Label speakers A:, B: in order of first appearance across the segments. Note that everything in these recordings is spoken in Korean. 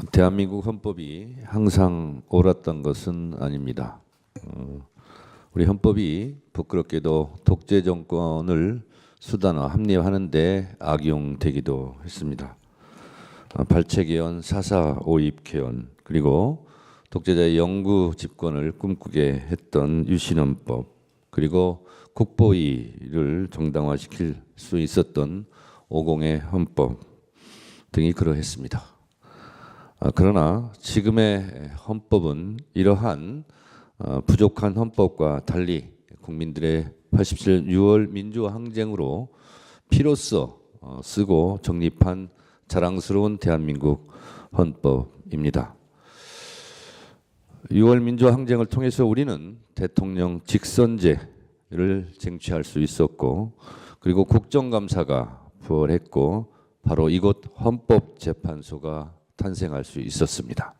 A: 대한민국 헌법이 항상 옳았던 것은 아닙니다. 우리 헌법이 부끄럽게도 독재 정권을 수단화 합리화하는 데 악용되기도 했습니다. 발췌개헌, 사사 오입 개헌, 그리고 독재자의 영구 집권을 꿈꾸게 했던 유신헌법, 그리고 국보위를 정당화시킬 수 있었던 오공의 헌법 등이 그러했습니다. 그러나 지금의 헌법은 이러한 부족한 헌법과 달리 국민들의 87 6월 민주화 항쟁으로 피로써 쓰고 정립한 자랑스러운 대한민국 헌법입니다. 6월 민주화 항쟁을 통해서 우리는 대통령 직선제를 쟁취할 수 있었고, 그리고 국정감사가 부활했고, 바로 이곳 헌법재판소가 탄생할 수 있었습니다.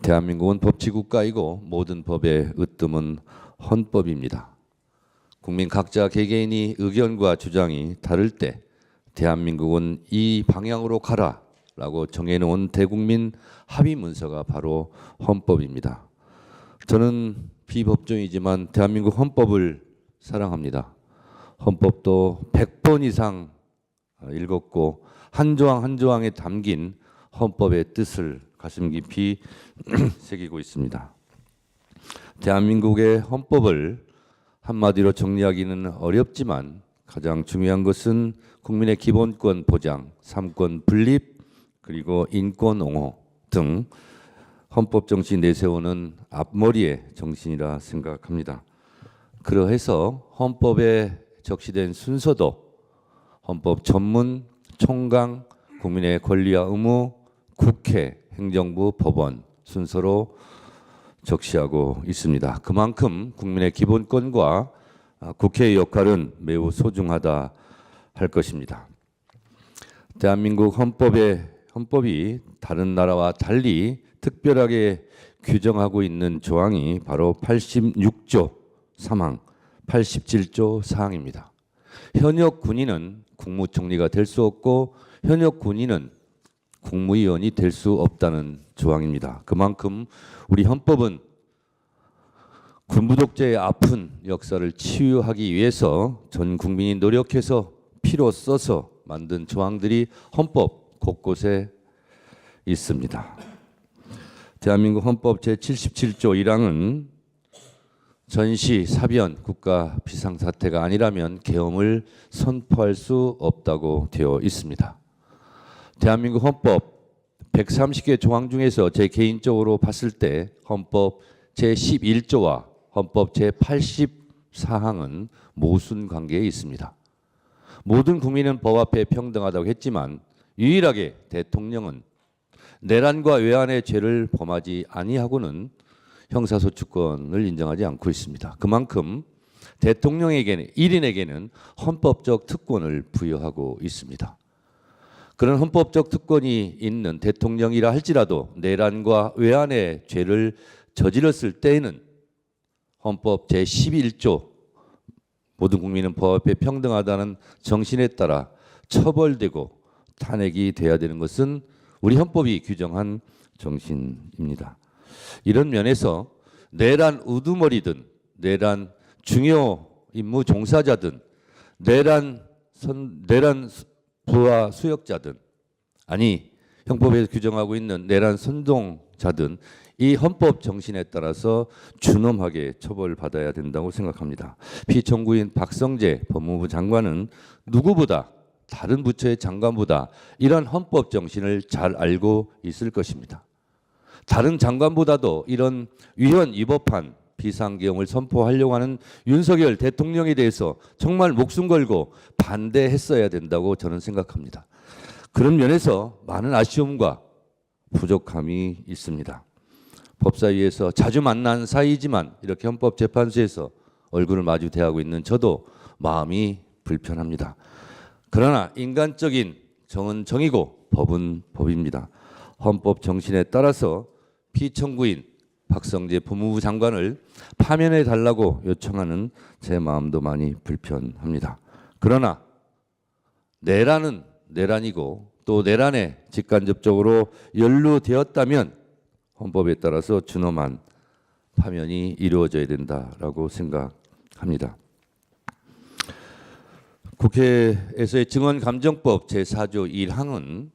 A: 대한민국은 법치국가이고 모든 법의 으뜸은 헌법입니다. 국민 각자 개개인이 의견과 주장이 다를 때 대한민국은 이 방향으로 가라라고 정해놓은 대국민 합의 문서가 바로 헌법입니다. 저는 비법조이지만 대한민국 헌법을 사랑합니다. 헌법도 100번 이상 읽었고 한 조항 한 조항에 담긴 헌법의 뜻을 가슴 깊이 새기고 있습니다. 대한민국의 헌법을 한마디로 정리하기는 어렵지만 가장 중요한 것은 국민의 기본권 보장, 삼권 분립, 그리고 인권 옹호 등 헌법 정신 내세우는 앞머리의 정신이라 생각합니다. 그러해서 헌법에 적시된 순서도 헌법 전문, 총강, 국민의 권리와 의무, 국회, 행정부, 법원 순서로 적시하고 있습니다. 그만큼 국민의 기본권과 국회의 역할은 매우 소중하다 할 것입니다. 대한민국 헌법이 다른 나라와 달리 특별하게 규정하고 있는 조항이 바로 86조 3항, 87조 4항입니다. 현역 군인은 국무총리가 될 수 없고 현역 군인은 국무위원이 될 수 없다는 조항입니다. 그만큼 우리 헌법은 군부 독재의 아픈 역사를 치유하기 위해서 전 국민이 노력해서 피로 써서 만든 조항들이 헌법 곳곳에 있습니다. 대한민국 헌법 제77조 1항은 전시, 사변, 국가 비상사태가 아니라면 계엄을 선포할 수 없다고 되어 있습니다. 대한민국 헌법 130개 조항 중에서 제 개인적으로 봤을 때 헌법 제11조와 헌법 제84항은 모순 관계에 있습니다. 모든 국민은 법 앞에 평등하다고 했지만 유일하게 대통령은 내란과 외환의 죄를 범하지 아니하고는 형사소추권을 인정하지 않고 있습니다. 그만큼 대통령에게는, 1인에게는 헌법적 특권을 부여하고 있습니다. 그런 헌법적 특권이 있는 대통령이라 할지라도 내란과 외환의 죄를 저질렀을 때에는 헌법 제11조 모든 국민은 법 앞에 평등하다는 정신에 따라 처벌되고 탄핵이 돼야 되는 것은 우리 헌법이 규정한 정신입니다. 이런 면에서 내란 우두머리든 내란 중요 임무 종사자든 내란 부하 수역자든 아니 형법에서 규정하고 있는 내란 선동자든 이 헌법 정신에 따라서 준엄하게 처벌받아야 된다고 생각합니다. 피청구인 박성재 법무부 장관은 누구보다 다른 부처의 장관보다 이런 헌법 정신을 잘 알고 있을 것입니다. 다른 장관보다도 이런 위헌 위법한 비상계엄을 선포하려고 하는 윤석열 대통령에 대해서 정말 목숨 걸고 반대했어야 된다고 저는 생각합니다. 그런 면에서 많은 아쉬움과 부족함이 있습니다. 법사위에서 자주 만난 사이지만 이렇게 헌법재판소에서 얼굴을 마주 대하고 있는 저도 마음이 불편합니다. 그러나 인간적인 정은 정이고 법은 법입니다. 헌법 정신에 따라서 피청구인 박성재 법무부 장관을 파면해 달라고 요청하는 제 마음도 많이 불편합니다. 그러나 내란은 내란이고 또 내란에 직간접적으로 연루되었다면 헌법에 따라서 준엄한 파면이 이루어져야 된다라고 생각합니다. 국회에서의 증언감정법 제4조 1항은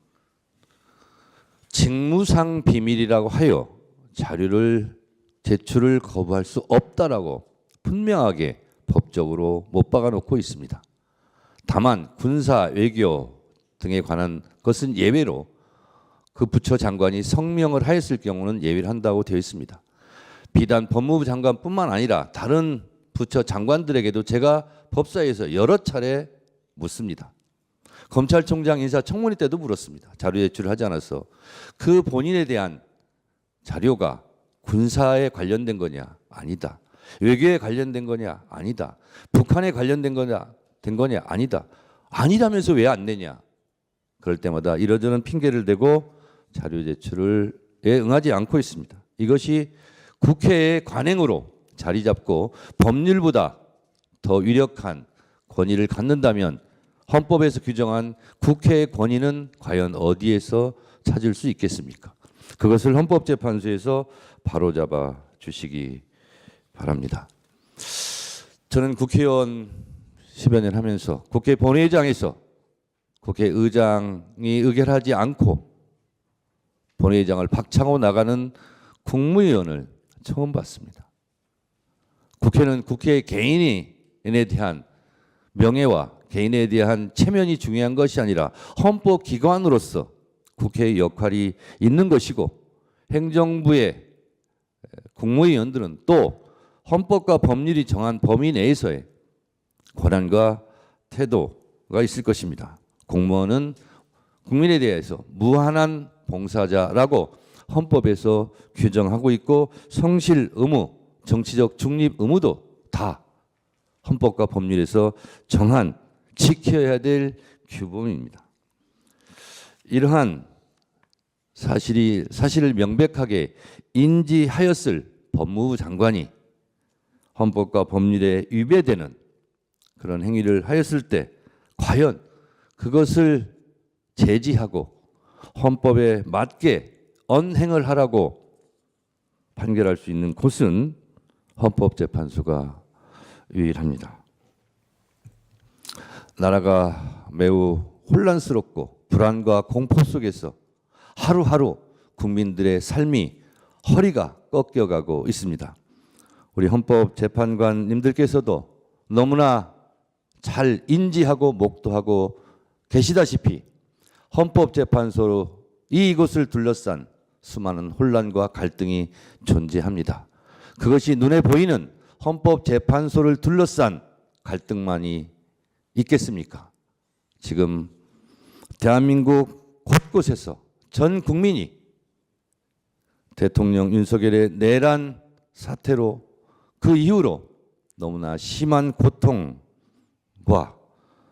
A: 직무상 비밀이라고 하여 자료를 제출을 거부할 수 없다라고 분명하게 법적으로 못 박아놓고 있습니다. 다만 군사, 외교 등에 관한 것은 예외로 그 부처 장관이 성명을 하였을 경우는 예외를 한다고 되어 있습니다. 비단 법무부 장관뿐만 아니라 다른 부처 장관들에게도 제가 법사위에서 여러 차례 묻습니다. 검찰총장 인사청문회 때도 물었습니다. 자료 제출을 하지 않아서 그 본인에 대한 자료가 군사에 관련된 거냐? 아니다. 외교에 관련된 거냐? 아니다. 북한에 관련된 거냐? 된 거냐? 아니다. 아니라면서 왜 안 내냐? 그럴 때마다 이러저런 핑계를 대고 자료 제출에 응하지 않고 있습니다. 이것이 국회의 관행으로 자리 잡고 법률보다 더 위력한 권위를 갖는다면 헌법에서 규정한 국회의 권위는 과연 어디에서 찾을 수 있겠습니까? 그것을 헌법재판소에서 바로잡아 주시기 바랍니다. 저는 국회의원 10여 년 하면서 국회 본회의장에서 국회의장이 의결하지 않고 본회의장을 박차고 나가는 국무위원을 처음 봤습니다. 국회는 국회 개인에 대한 명예와 개인에 대한 체면이 중요한 것이 아니라 헌법기관으로서 국회의 역할이 있는 것이고 행정부의 국무위원들은 또 헌법과 법률이 정한 범위 내에서의 권한과 태도가 있을 것입니다. 공무원은 국민에 대해서 무한한 봉사자라고 헌법에서 규정하고 있고 성실 의무, 정치적 중립 의무도 다 헌법과 법률에서 정한 지켜야 될 규범입니다. 이러한 사실을 명백하게 인지하였을 법무부 장관이 헌법과 법률에 위배되는 그런 행위를 하였을 때 과연 그것을 제지하고 헌법에 맞게 언행을 하라고 판결할 수 있는 곳은 헌법재판소가 유일합니다. 나라가 매우 혼란스럽고 불안과 공포 속에서 하루하루 국민들의 삶이 허리가 꺾여가고 있습니다. 우리 헌법재판관님들께서도 너무나 잘 인지하고 목도하고 계시다시피 헌법재판소로 이곳을 둘러싼 수많은 혼란과 갈등이 존재합니다. 그것이 눈에 보이는 헌법재판소를 둘러싼 갈등만이 있겠습니까? 지금 대한민국 곳곳에서 전 국민이 대통령 윤석열의 내란 사태로 그 이후로 너무나 심한 고통과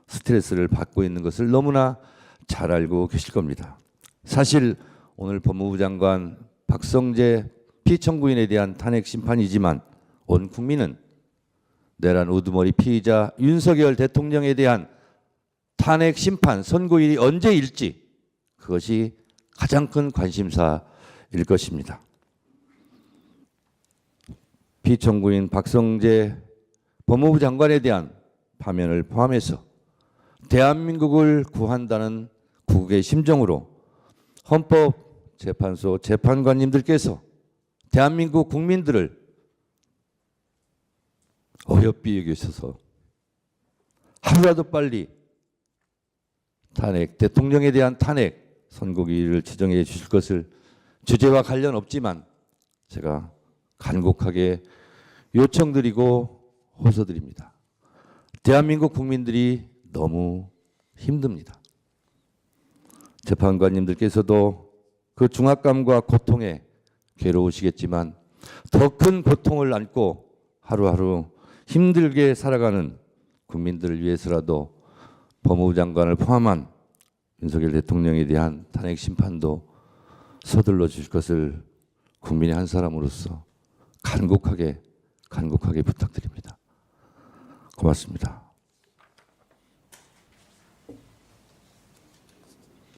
A: 스트레스를 받고 있는 것을 너무나 잘 알고 계실 겁니다. 사실 오늘 법무부 장관 박성재 피청구인에 대한 탄핵 심판이지만 온 국민은 내란 우두머리 피의자 윤석열 대통령에 대한 탄핵 심판 선고일이 언제일지 그것이 가장 큰 관심사일 것입니다. 피청구인 박성재 법무부 장관에 대한 파면을 포함해서 대한민국을 구한다는 국국의 심정으로 헌법재판소 재판관님들께서 대한민국 국민들을 어여삐 여기셔서 하루라도 빨리 탄핵, 대통령에 대한 탄핵 선고기일을 지정해 주실 것을 주제와 관련 없지만 제가 간곡하게 요청드리고 호소드립니다. 대한민국 국민들이 너무 힘듭니다. 재판관님들께서도 그 중압감과 고통에 괴로우시겠지만 더 큰 고통을 안고 하루하루 힘들게 살아가는 국민들을 위해서라도 법무부 장관을 포함한 윤석열 대통령에 대한 탄핵 심판도 서둘러 주실 것을 국민의 한 사람으로서 간곡하게 부탁드립니다. 고맙습니다.